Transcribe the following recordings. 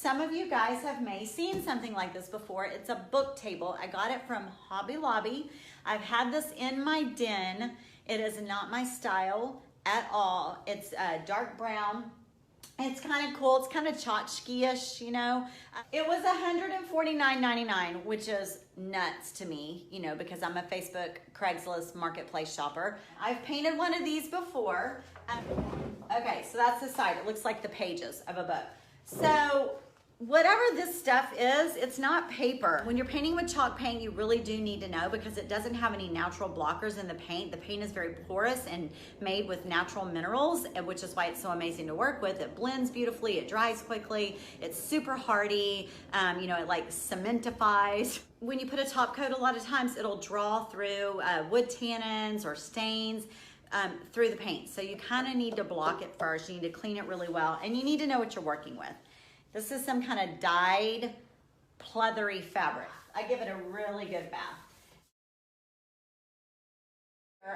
Some of you guys may seen something like this before. It's a book table. I got it from Hobby Lobby. I've had this in my den. It is not my style at all. It's dark brown. It's kind of cool. It's kind of tchotchke-ish, you know. It was $149.99, which is nuts to me, you know, because I'm a Facebook Craigslist marketplace shopper. I've painted one of these before. Okay, so that's the side. It looks like the pages of a book. So whatever this stuff is, it's not paper. When you're painting with chalk paint, you really do need to know because it doesn't have any natural blockers in the paint. The paint is very porous and made with natural minerals, which is why it's so amazing to work with. It blends beautifully, it dries quickly, it's super hardy, you know, it like cementifies. When you put a top coat, a lot of times it'll draw through wood tannins or stains through the paint. So you kind of need to block it first. You need to clean it really well, and you need to know what you're working with. This is some kind of dyed, pleathery fabric. I give it a really good bath.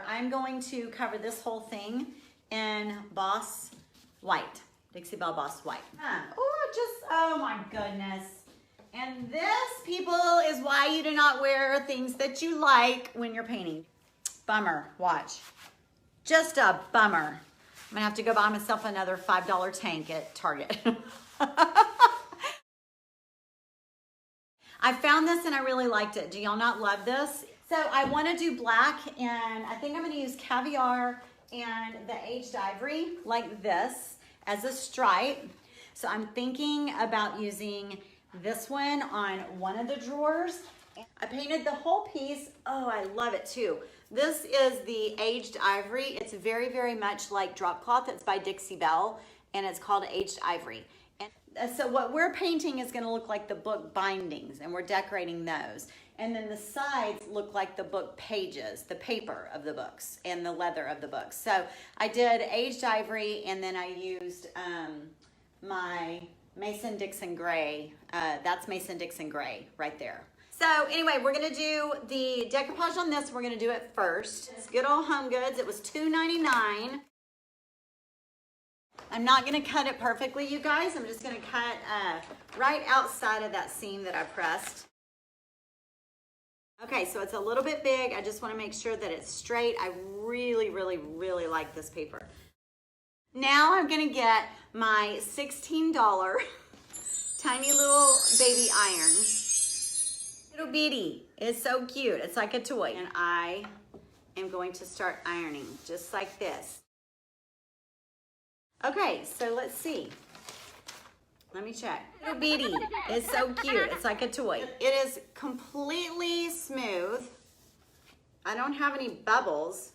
I'm going to cover this whole thing in Boss White, Dixie Belle Boss White. Oh my goodness. And this, people, is why you do not wear things that you like when you're painting. Bummer, watch. Just a bummer. I'm gonna have to go buy myself another $5 tank at Target. I found this and I really liked it. Do y'all not love this? So I want to do black, and I think I'm going to use caviar and the aged ivory like this as a stripe. So I'm thinking about using this one on one of the drawers. I painted the whole piece. Oh, I love it too. This is the aged ivory. It's very, very much like drop cloth. It's by Dixie Belle, and it's called aged ivory. And so what we're painting is going to look like the book bindings, and we're decorating those. And then the sides look like the book pages, the paper of the books and the leather of the books. So I did aged ivory, and then I used my Mason-Dixon gray. That's Mason-Dixon gray right there. So anyway, we're gonna do the decoupage on this. We're gonna do it first. It's good old Home Goods. It was $2.99. I'm not gonna cut it perfectly, you guys. I'm just gonna cut right outside of that seam that I pressed. Okay, so it's a little bit big. I just wanna make sure that it's straight. I really, really, really like this paper. Now I'm gonna get my $16 tiny little baby iron. Little bitty. It's so cute. It's like a toy. And I am going to start ironing just like this. Okay, so let's see. Let me check. Little bitty. It's so cute. It's like a toy. It is completely smooth. I don't have any bubbles.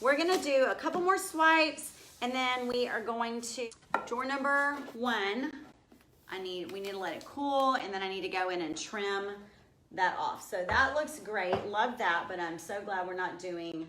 We're gonna do a couple more swipes, and then we are going to drawer number 1. We need to let it cool, and then I need to go in and trim that off. So that looks great. Love that, but I'm so glad we're not doing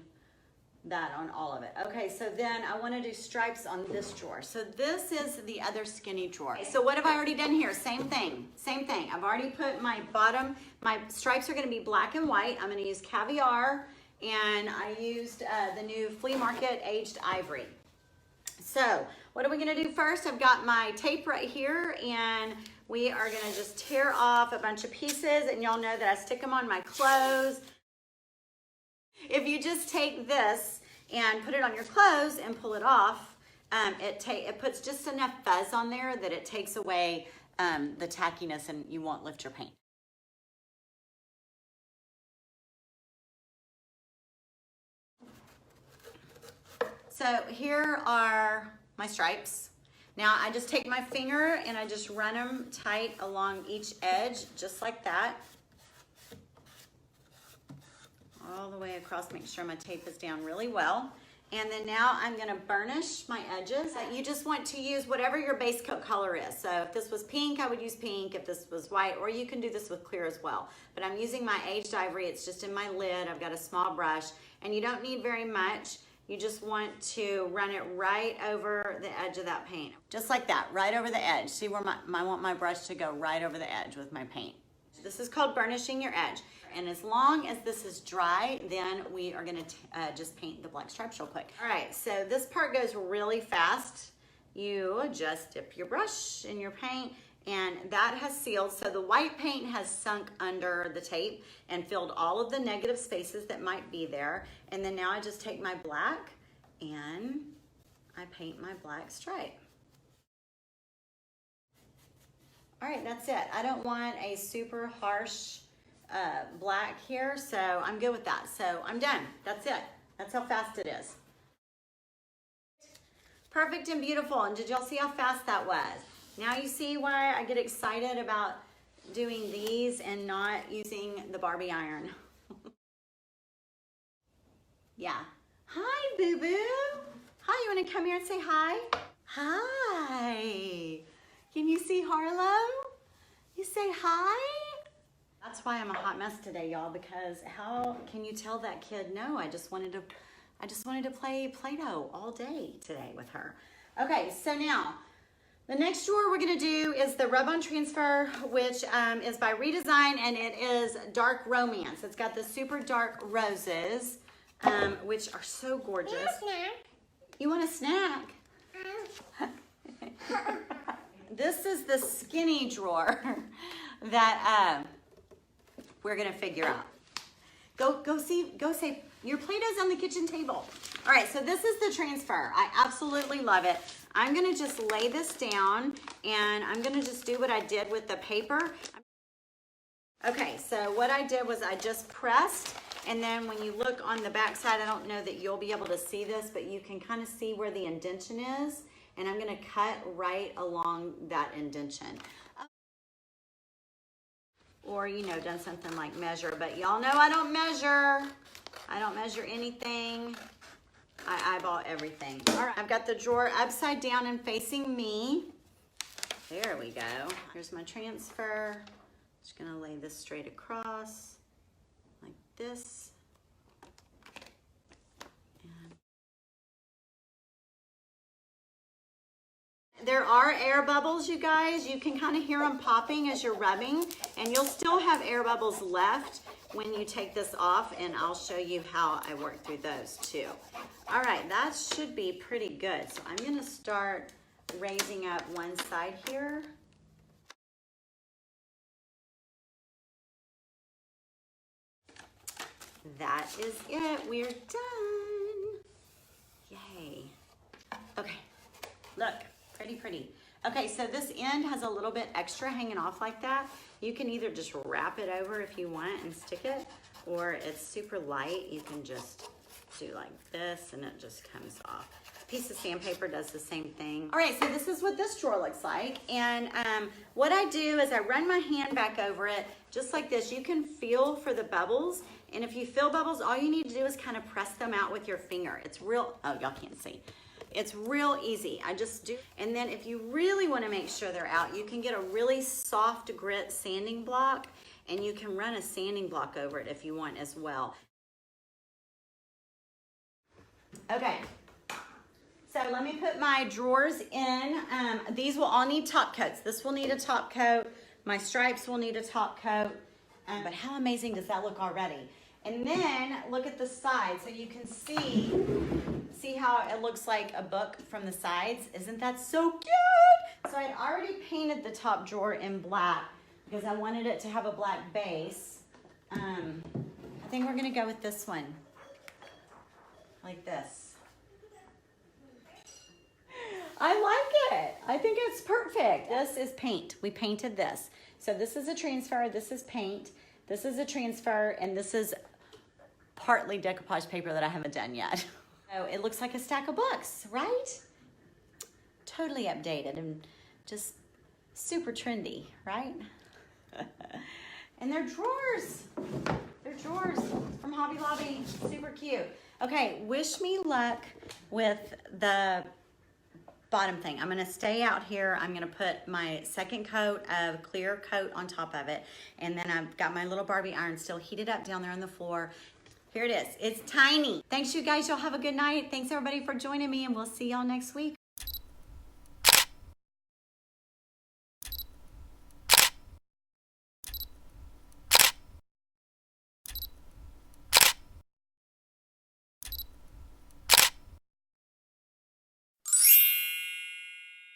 that on all of it. Okay, so then I want to do stripes on this drawer. So this is the other skinny drawer. So what have I already done here? Same thing. I've already put my bottom, my stripes are going to be black and white. I'm going to use caviar, and I used the new flea market aged ivory. So what are we going to do first? I've got my tape right here, and we are going to just tear off a bunch of pieces, and y'all know that I stick them on my clothes. If you just take this and put it on your clothes and pull it off, it puts just enough fuzz on there that it takes away the tackiness, and you won't lift your paint. So here are my stripes. Now I just take my finger and I just run them tight along each edge, just like that. All the way across, make sure my tape is down really well. And then now I'm gonna burnish my edges. You just want to use whatever your base coat color is. So if this was pink, I would use pink. If this was white, or you can do this with clear as well. But I'm using my aged ivory. It's just in my lid. I've got a small brush, and you don't need very much. You just want to run it right over the edge of that paint. Just like that, right over the edge. See where I want my brush to go right over the edge with my paint. This is called burnishing your edge. And as long as this is dry, then we are gonna just paint the black stripes real quick. All right, so this part goes really fast. You just dip your brush in your paint, and that has sealed. So the white paint has sunk under the tape and filled all of the negative spaces that might be there. And then now I just take my black and I paint my black stripe. All right, that's it. I don't want a super harsh black here, so I'm good with that. So I'm done. That's it. That's how fast it is. Perfect and beautiful. And did y'all see how fast that was? Now you see why I get excited about doing these and not using the Barbie iron. Yeah. Hi, boo-boo. Hi, you want to come here and say hi? Hi. Can you see Harlow? You say hi? That's why I'm a hot mess today, y'all, because how can you tell that kid no? I just wanted to play Play-Doh all day today with her. Okay, so now the next drawer we're gonna do is the Rub-On Transfer, which is by Redesign, and it is Dark Romance. It's got the super dark roses, which are so gorgeous. You want a snack? This is the skinny drawer that we're gonna figure out. Go say, your Play-Doh's on the kitchen table. All right, so this is the transfer. I absolutely love it. I'm gonna just lay this down and I'm gonna just do what I did with the paper. Okay, so what I did was I just pressed, and then when you look on the back side, I don't know that you'll be able to see this, but you can kind of see where the indentation is, and I'm gonna cut right along that indentation. Or, you know, done something like measure, but y'all know I don't measure. I don't measure anything. I eyeball everything. All right, I've got the drawer upside down and facing me. There we go. Here's my transfer. Just gonna lay this straight across like this. There are air bubbles, you guys. You can kind of hear them popping as you're rubbing, and you'll still have air bubbles left when you take this off, and I'll show you how I work through those too. All right, that should be pretty good. So I'm gonna start raising up one side here. That is it, we're done. Yay. Okay, look. Pretty, pretty. Okay, so this end has a little bit extra hanging off like that. You can either just wrap it over if you want and stick it, or it's super light. You can just do like this and it just comes off. A piece of sandpaper does the same thing. All right, so this is what this drawer looks like. And what I do is I run my hand back over it just like this. You can feel for the bubbles. And if you feel bubbles, all you need to do is kind of press them out with your finger. It's real, oh, y'all can't see. It's real easy. I just do. And then if you really want to make sure they're out, you can get a really soft grit sanding block, and you can run a sanding block over it if you want as well. Okay, so let me put my drawers in. These will all need top coats. This will need a top coat. My stripes will need a top coat. But how amazing does that look already? And then look at the side so you can see how it looks like a book from the sides. Isn't that so cute? So I had already painted the top drawer in black because I wanted it to have a black base. I think we're gonna go with this one, like this. I like it. I think it's perfect. This is paint. We painted this. So this is a transfer, this is paint, this is a transfer, and this is partly decoupage paper that I haven't done yet. So it looks like a stack of books, right? Totally updated and just super trendy, right? And they're drawers. They're drawers from Hobby Lobby, super cute. Okay, wish me luck with the bottom thing. I'm gonna stay out here. I'm gonna put my second coat of clear coat on top of it. And then I've got my little Barbie iron still heated up down there on the floor. Here it is. It's tiny. Thanks, you guys. Y'all have a good night. Thanks, everybody, for joining me, and we'll see y'all next week.